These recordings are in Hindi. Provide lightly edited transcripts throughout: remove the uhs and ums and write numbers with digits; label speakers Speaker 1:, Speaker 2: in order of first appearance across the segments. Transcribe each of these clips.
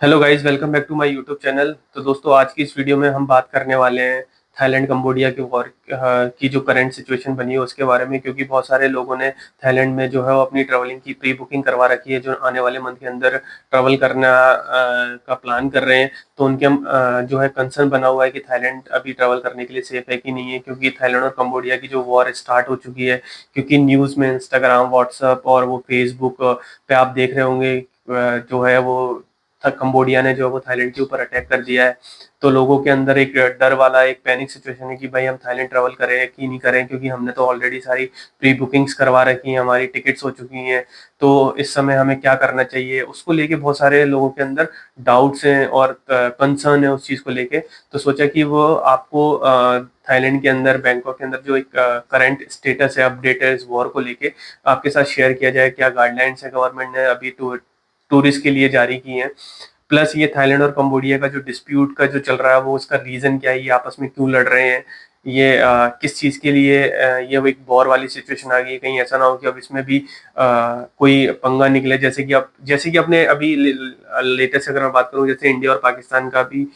Speaker 1: Hello guys, welcome back to my YouTube channel. तो दोस्तों, आज की इस वीडियो में हम बात करने वाले हैं थाईलैंड कंबोडिया के वॉर की जो करंट सिचुएशन बनी है उसके बारे में। क्योंकि बहुत सारे लोगों ने थाईलैंड में जो है वो अपनी ट्रैवलिंग की प्री बुकिंग करवा रखी है, जो आने वाले मंथ के अंदर ट्रैवल करना का प्लान कर रहे हैं। तो उनके जो है कंसर्न बना हुआ है कि थाईलैंड अभी ट्रैवल करने के लिए सेफ है कि नहीं है, क्योंकि थाईलैंड और कंबोडिया की जो वॉर स्टार्ट हो चुकी है। क्योंकि न्यूज़ में इंस्टाग्राम, व्हाट्सएप और वो फेसबुक पे आप देख रहे होंगे, जो है वो कंबोडिया ने जो है वो थाईलैंड के ऊपर अटैक कर दिया है। तो लोगों के अंदर एक डर वाला एक पैनिक सिचुएशन है कि भाई हम थाईलैंड ट्रैवल करें कि नहीं करें, क्योंकि हमने तो ऑलरेडी सारी प्री बुकिंग्स करवा रखी हैं, हमारी टिकट्स हो चुकी हैं। तो इस समय हमें क्या करना चाहिए, उसको लेके बहुत सारे लोगों के अंदर डाउट्स हैं और कंसर्न है उस चीज़ को लेके। तो सोचा कि वो आपको थाईलैंड के अंदर, बैंकॉक के अंदर जो एक करंट स्टेटस है, अपडेट है इस वॉर को लेके, आपके साथ शेयर किया जाए। क्या गाइडलाइंस है गवर्नमेंट ने अभी टूरिस्ट के लिए जारी की हैं, प्लस ये थाईलैंड और कंबोडिया का जो डिस्प्यूट का जो चल रहा है वो उसका रीजन क्या है, ये आपस में क्यों लड़ रहे हैं, ये किस चीज के लिए ये वो एक वॉर वाली सिचुएशन आ गई है। कहीं ऐसा ना हो कि अब इसमें भी कोई पंगा निकले, जैसे कि अपने अभी लेटेस्ट अगर मैं बात करूं, जैसे इंडिया और पाकिस्तान का भी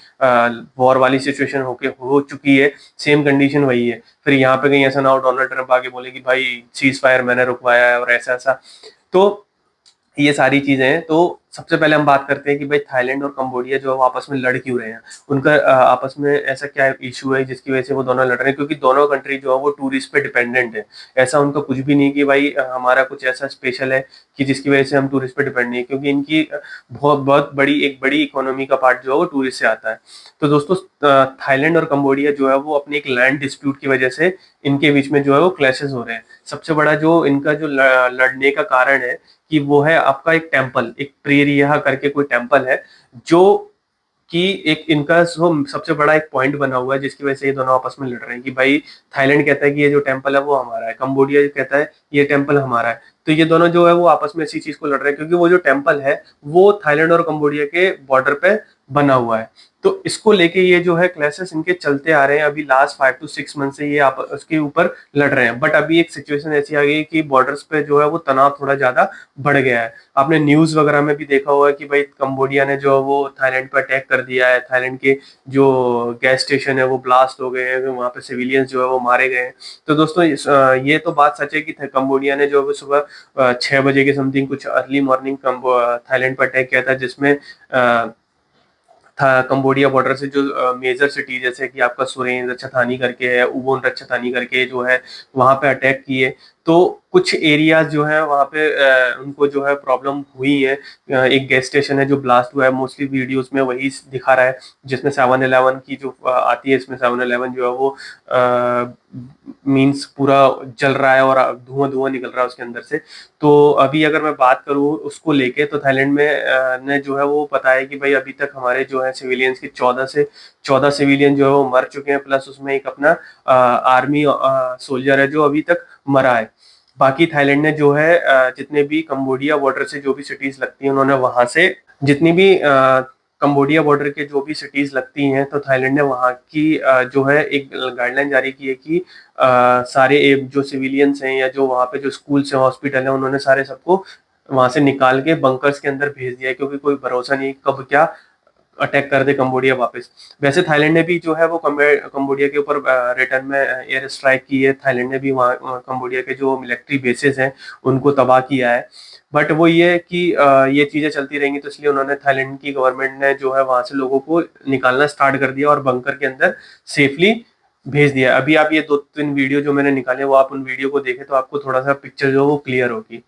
Speaker 1: वॉर वाली सिचुएशन हो चुकी है। सेम कंडीशन वही है। फिर यहाँ पे कहीं ऐसा ना हो डोनाल्ड ट्रंप आके बोले कि भाई सीज फायर मैंने रुकवाया है और ऐसा ऐसा। तो ये सारी चीजें हैं। तो सबसे पहले हम बात करते हैं कि भाई थाईलैंड और कंबोडिया जो है वो आपस में लड़ क्यों रहे हैं। उनका आपस में ऐसा क्या इशू है जिसकी वजह से वो दोनों लड़ रहे हैं, क्योंकि दोनों कंट्री जो है वो टूरिस्ट पे डिपेंडेंट है। ऐसा उनका कुछ भी नहीं कि भाई हमारा कुछ ऐसा स्पेशल है कि जिसकी वजह से हम टूरिस्ट पे डिपेंड नहीं है, क्योंकि इनकी बहुत बहुत बड़ी इकोनॉमी का पार्ट जो है वो टूरिस्ट से आता है। तो दोस्तों, थाईलैंड और कंबोडिया जो है वो अपने एक लैंड डिस्प्यूट की वजह से इनके बीच में जो है वो क्लैशेस हो रहे हैं। सबसे बड़ा जो इनका जो लड़ने का कारण है कि वो है आपका एक टेम्पल, एक प्रेरिया करके कोई टेम्पल है, जो कि एक इनका सबसे बड़ा एक पॉइंट बना हुआ है, जिसकी वजह से ये दोनों आपस में लड़ रहे हैं कि भाई थाईलैंड कहता है कि ये जो टेम्पल है वो हमारा है, कंबोडिया कहता है ये टेम्पल हमारा है। तो ये दोनों जो है वो आपस में इसी चीज को लड़ रहे हैं, क्योंकि वो जो टेम्पल है वो थाईलैंड और कंबोडिया के बॉर्डर पे बना हुआ है। तो इसको लेके ये जो है क्लैशेस इनके चलते आ रहे हैं अभी लास्ट 5 to 6 मंथ से, ये आप उसके ऊपर लड़ रहे हैं। बट अभी एक सिचुएशन ऐसी आ गई कि बॉर्डर्स पे जो है वो तनाव थोड़ा ज्यादा बढ़ गया है। आपने न्यूज वगैरह में भी देखा होगा कि भाई कंबोडिया ने जो है वो थाईलैंड पर अटैक कर दिया है, थाईलैंड के जो गैस स्टेशन है वो ब्लास्ट हो गए हैं, वहां पे सिविलियंस जो है वो मारे गए हैं। तो दोस्तों, ये तो बात सच है कि कंबोडिया ने जो है वो सुबह 6 बजे के समथिंग कुछ अर्ली मॉर्निंग थाईलैंड पर अटैक किया था, जिसमें था कंबोडिया बॉर्डर से जो मेजर सिटी जैसे कि आपका सुरेन रक्षाथानी करके है, उबोन रक्षाथानी करके जो है, वहां पे अटैक किए। तो कुछ एरियाज जो है वहां पे उनको जो है प्रॉब्लम हुई है। एक गैस स्टेशन है जो ब्लास्ट हुआ है, मोस्टली वीडियोस में वही दिखा रहा है, जिसमें 7-11 की जो आती है, इसमें 7-11 जो है वो मीन्स पूरा जल रहा है और धुआं धुआं निकल रहा है उसके अंदर से। तो अभी अगर मैं बात करूँ उसको लेके, तो थाईलैंड में ने जो है वो बताया कि भाई अभी तक हमारे जो है सिविलियंस की 14 सिविलियन जो है वो मर चुके हैं, प्लस उसमें एक अपना आर्मी सोल्जर है जो अभी तक मरा है। बाकी थाईलैंड ने जो है जितने भी कंबोडिया बॉर्डर से जो भी सिटीज लगती हैं, उन्होंने वहां से जितनी भी कंबोडिया बॉर्डर के जो भी सिटीज लगती हैं, तो थाईलैंड ने वहां की जो है एक गाइडलाइन जारी की है कि सारे जो सिविलियंस हैं या जो वहाँ पे जो स्कूल्स हैं, हॉस्पिटल हैं, उन्होंने सारे सबको वहां से निकाल के बंकर्स के अंदर भेज दिया है, क्योंकि कोई भरोसा नहीं कब क्या अटैक कर दे कंबोडिया वापस। वैसे थाईलैंड ने भी जो है वो कंबोडिया के ऊपर रिटर्न में एयर स्ट्राइक की है। थाईलैंड ने भी वहाँ कंबोडिया के जो मिलिट्री बेसेस हैं उनको तबाह किया है। बट वो ये है कि ये चीजें चलती रहेंगी, तो इसलिए उन्होंने थाईलैंड की गवर्नमेंट ने जो है वहां से लोगों को निकालना स्टार्ट कर दिया और बंकर के अंदर सेफली भेज दिया। अभी आप ये 2-3 वीडियो जो मैंने निकाले वो आप उन वीडियो को देखें तो आपको थोड़ा सा पिक्चर जो है वो क्लियर होगी।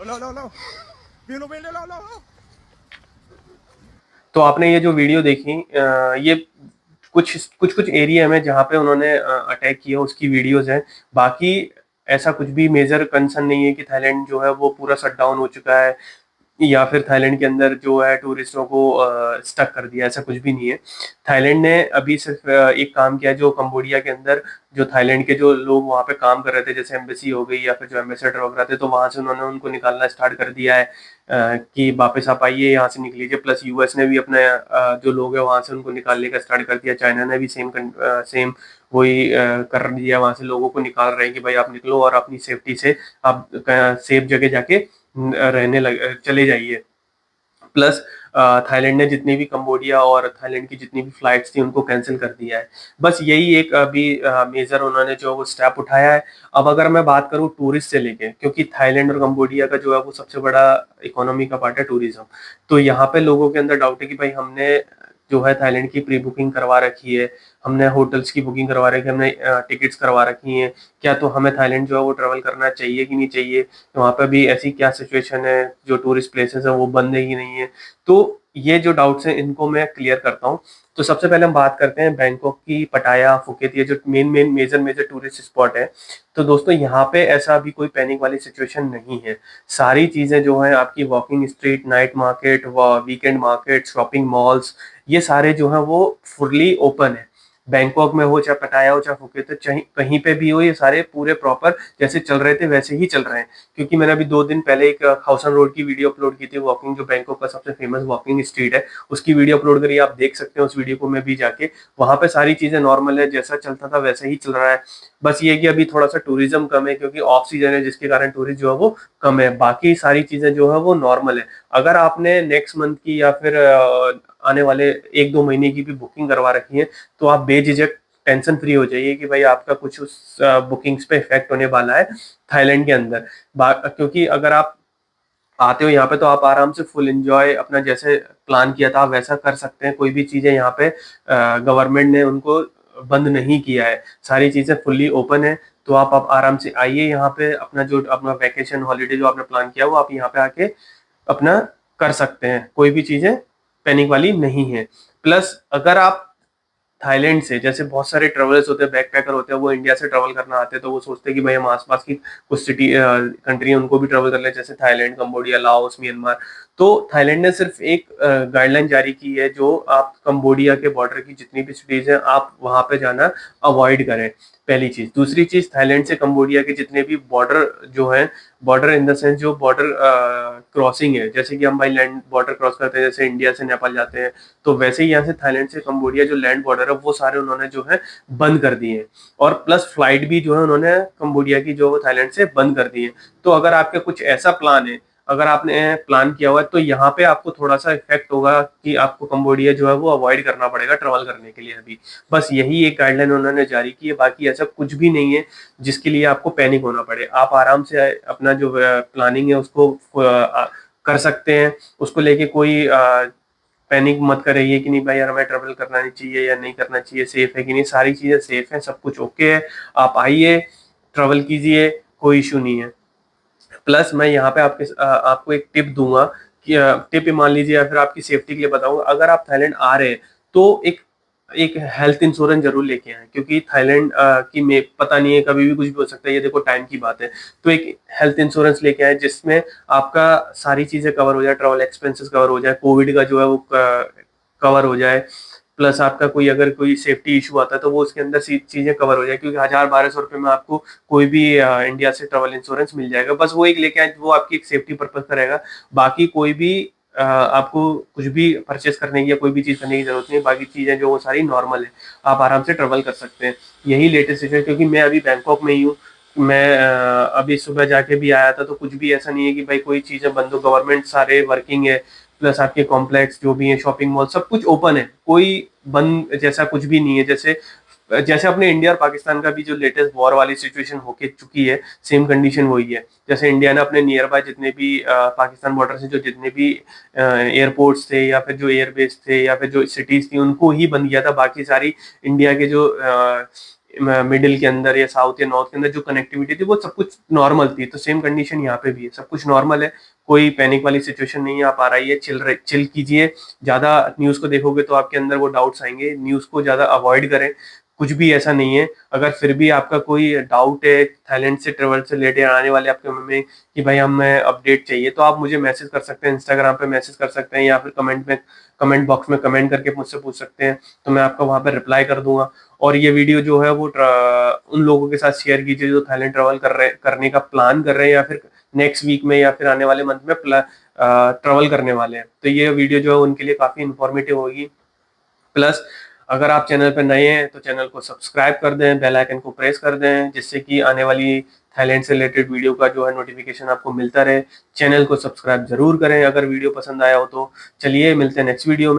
Speaker 2: लो लो लो पीलो पीलो लो लो लो।
Speaker 1: तो आपने ये जो वीडियो देखी, ये कुछ कुछ कुछ एरिया में जहाँ पे उन्होंने अटैक किया उसकी वीडियोस हैं। बाकी ऐसा कुछ भी मेजर कंसर्न नहीं है कि थाईलैंड जो है वो पूरा शट डाउन हो चुका है। या फिर थाईलैंड के अंदर जो है टूरिस्टों को स्टक कर दिया, ऐसा कुछ भी नहीं है। थाईलैंड ने अभी सिर्फ एक काम किया जो कंबोडिया के अंदर जो थाईलैंड के जो लोग वहाँ पे काम कर रहे थे, जैसे एम्बेसी हो गई या फिर जो एम्बेसडर वगैरह थे, तो वहां से उन्होंने उनको निकालना स्टार्ट कर दिया है कि वापस आप आइए, यहाँ से निकलीजिए। प्लस यूएस ने भी अपने जो लोग हैं वहां से उनको निकालने का स्टार्ट कर दिया। चाइना ने भी सेम वही कर दिया, वहां से लोगों को निकाल रहे हैं कि भाई आप निकलो और अपनी सेफ्टी से आप सेफ जगह जाके रहने लग चले जाइए। प्लस थाईलैंड ने जितनी भी कंबोडिया और थाईलैंड की जितनी भी फ्लाइट्स थी उनको कैंसिल कर दिया है। बस यही एक अभी मेजर उन्होंने जो वो स्टेप उठाया है। अब अगर मैं बात करूं टूरिस्ट से लेके, क्योंकि थाईलैंड और कंबोडिया का जो है वो सबसे बड़ा इकोनॉमी का पार्ट है टूरिज्म, तो यहाँ पे लोगों के अंदर डाउट है कि भाई हमने जो है थाईलैंड की प्री बुकिंग करवा रखी है, हमने होटल्स की बुकिंग करवा रखी है, हमने टिकट्स करवा रखी हैं, क्या तो हमें थाईलैंड जो है वो ट्रेवल करना चाहिए कि नहीं चाहिए? वहाँ पे भी ऐसी क्या सिचुएशन है, जो टूरिस्ट प्लेसेस है वो बंद है कि नहीं है? तो ये जो डाउट्स हैं इनको मैं क्लियर करता हूँ। तो सबसे पहले हम बात करते हैं बैंकॉक की, पटाया, फुकेत, ये जो मेन मेजर टूरिस्ट स्पॉट है। तो दोस्तों यहाँ पे ऐसा अभी कोई पैनिक वाली सिचुएशन नहीं है। सारी चीजें जो हैं आपकी walking street, night market, weekend market, shopping malls, ये सारे जो हैं वो फुल्ली ओपन है। बैंकॉक में हो, चाहे पटाया हो, चाहे फुकेत हो, चाहे कहीं पे भी हो, ये सारे पूरे प्रॉपर जैसे चल रहे थे वैसे ही चल रहे हैं। क्योंकि मैंने अभी 2 दिन पहले एक खाउसन रोड की वीडियो अपलोड की थी, वॉकिंग, जो बैंकॉक का सबसे फेमस वॉकिंग स्ट्रीट है, उसकी वीडियो अपलोड करी, आप देख सकते हैं उस वीडियो को में भी जाके। वहां पे सारी चीजें नॉर्मल है, जैसा चलता था वैसा ही चल रहा है। बस ये कि अभी थोड़ा सा टूरिज्म कम है क्योंकि ऑफ सीजन है, जिसके कारण टूरिस्ट जो है वो कम है। बाकी सारी चीजें जो है वो नॉर्मल है। अगर आपने नेक्स्ट मंथ की या फिर आने वाले 1-2 महीने की भी बुकिंग करवा रखी है, तो आप बेझिझक टेंशन फ्री हो जाइए कि भाई आपका कुछ उस बुकिंग्स पे इफेक्ट होने वाला है थाईलैंड के अंदर। क्योंकि अगर आप आते हो यहाँ पे तो आप आराम से फुल एंजॉय अपना जैसे प्लान किया था वैसा कर सकते हैं। कोई भी चीजें यहाँ पे गवर्नमेंट ने उनको बंद नहीं किया है, सारी चीजें फुल्ली ओपन है। तो आप आराम से आइए यहाँ पे, अपना जो अपना वैकेशन हॉलीडे जो आपने प्लान किया वो आप यहाँ पे आके अपना कर सकते हैं। कोई भी चीजें पैनिक वाली नहीं है। प्लस अगर आप थाईलैंड से, जैसे बहुत सारे ट्रेवलर्स होते हैं, बैकपैकर होते हैं, वो इंडिया से ट्रैवल करना आते हैं, तो वो सोचते हैं कि भाई हम आसपास की कुछ सिटी कंट्री है उनको भी ट्रैवल कर ले, जैसे थाईलैंड, कंबोडिया, लाओस, म्यांमार। तो थाईलैंड ने सिर्फ एक गाइडलाइन जारी की है, जो आप कंबोडिया के बॉर्डर की जितनी भी सिटीज हैं आप वहां पे जाना अवॉइड करें, पहली चीज। दूसरी चीज, थाईलैंड से कंबोडिया के जितने भी बॉर्डर जो है, बॉर्डर इन द सेंस जो बॉर्डर क्रॉसिंग है, जैसे कि हम भाई लैंड बॉर्डर क्रॉस करते हैं, जैसे इंडिया से नेपाल जाते हैं, तो वैसे ही यहाँ से थाईलैंड से कंबोडिया जो लैंड बॉर्डर है वो सारे उन्होंने जो है बंद कर दिए हैं। और प्लस फ्लाइट भी जो है उन्होंने कंबोडिया की जो थाईलैंड से बंद कर दी है। तो अगर आपके कुछ ऐसा प्लान है, अगर आपने प्लान किया हुआ है, तो यहाँ पे आपको थोड़ा सा इफेक्ट होगा कि आपको कंबोडिया जो है वो अवॉइड करना पड़ेगा ट्रेवल करने के लिए अभी। बस यही एक गाइडलाइन उन्होंने जारी की है, बाकी ऐसा कुछ भी नहीं है जिसके लिए आपको पैनिक होना पड़े। आप आराम से अपना जो प्लानिंग है उसको कर सकते हैं, उसको लेके कोई पैनिक मत करिए कि नहीं भाई यार हमें ट्रेवल करना नहीं चाहिए या नहीं करना चाहिए, सेफ है कि नहीं। सारी चीजें सेफ है, सब कुछ ओके है। आप आइए, ट्रेवल कीजिए, कोई इशू नहीं है। प्लस मैं यहाँ पे आपको एक टिप दूंगा कि टिप मान लीजिए या फिर आपकी सेफ्टी के लिए बताऊंगा, अगर आप थाईलैंड आ रहे हैं तो एक एक हेल्थ इंश्योरेंस जरूर लेके आए, क्योंकि थाईलैंड की में पता नहीं है, कभी भी कुछ भी हो सकता है, ये देखो टाइम की बात है। तो एक हेल्थ इंश्योरेंस लेके आए जिसमें आपका सारी चीजें कवर हो जाए, ट्रैवल एक्सपेंसेस कवर हो जाए, कोविड का जो है वो कवर हो जाए। प्लस आपका कोई अगर कोई सेफ्टी इशू आता है तो वो उसके अंदर चीजें कवर हो जाए, क्योंकि 1000-1200 रुपए में आपको कोई भी इंडिया से ट्रैवल इंश्योरेंस मिल जाएगा। बस वो एक लेके आए, वो आपकी एक सेफ्टी पर्पज का रहेगा। बाकी कोई भी आपको कुछ भी परचेस करने की या कोई भी चीज करने की जरूरत नहीं है। बाकी चीजें जो वो सारी नॉर्मल है, आप आराम से ट्रेवल कर सकते हैं। यही लेटेस्ट सिचुएशन, क्योंकि मैं अभी बैंकॉक में ही हूँ। मैं अभी सुबह जाके भी आया था, तो कुछ भी ऐसा नहीं है कि भाई कोई चीजें बंद हो, गवर्नमेंट सारे वर्किंग है। प्लस आपके कॉम्प्लेक्स जो भी है, शॉपिंग मॉल, सब कुछ ओपन है, कोई बंद जैसा कुछ भी नहीं है। जैसे जैसे अपने इंडिया और पाकिस्तान का भी जो लेटेस्ट वॉर वाली सिचुएशन होके चुकी है, सेम कंडीशन वही है। जैसे इंडिया ने अपने नियर बाय जितने भी पाकिस्तान बॉर्डर से जो जितने भी एयरपोर्ट्स थे या फिर जो एयरबेस थे या फिर जो सिटीज थी उनको ही बंद किया था। बाकी सारी इंडिया के जो मिडिल के अंदर या साउथ या नॉर्थ के अंदर जो कनेक्टिविटी थी वो सब कुछ नॉर्मल थी। तो सेम कंडीशन यहाँ पे भी है, सब कुछ नॉर्मल है, कोई पैनिक वाली सिचुएशन नहीं है। आप आ रही है, चिल कीजिए। ज्यादा न्यूज को देखोगे तो आपके अंदर वो डाउट्स आएंगे, न्यूज को ज्यादा अवॉइड करें। कुछ भी ऐसा नहीं है। अगर फिर भी आपका कोई डाउट है थाईलैंड से ट्रेवल से रिलेटेड आने वाले आपके मन में कि भाई हमें अपडेट चाहिए, तो आप मुझे मैसेज कर सकते हैं, इंस्टाग्राम पे मैसेज कर सकते हैं, या फिर कमेंट बॉक्स में कमेंट करके मुझसे पूछ सकते हैं, तो मैं आपको वहाँ पे रिप्लाई कर दूंगा। और ये वीडियो जो है वो उन लोगों के साथ शेयर कीजिए जो थाईलैंड ट्रैवल करने का प्लान कर रहे हैं, या फिर नेक्स्ट वीक में या फिर आने वाले मंथ में ट्रैवल करने वाले हैं। तो ये वीडियो जो है उनके लिए काफी इंफॉर्मेटिव होगी। प्लस अगर आप चैनल पर नए हैं तो चैनल को सब्सक्राइब कर दें, बेल आइकन को प्रेस कर दें, जिससे कि आने वाली थाईलैंड से रिलेटेड वीडियो का जो है नोटिफिकेशन आपको मिलता रहे। चैनल को सब्सक्राइब जरूर करें अगर वीडियो पसंद आया हो तो। चलिए मिलते हैं नेक्स्ट वीडियो में।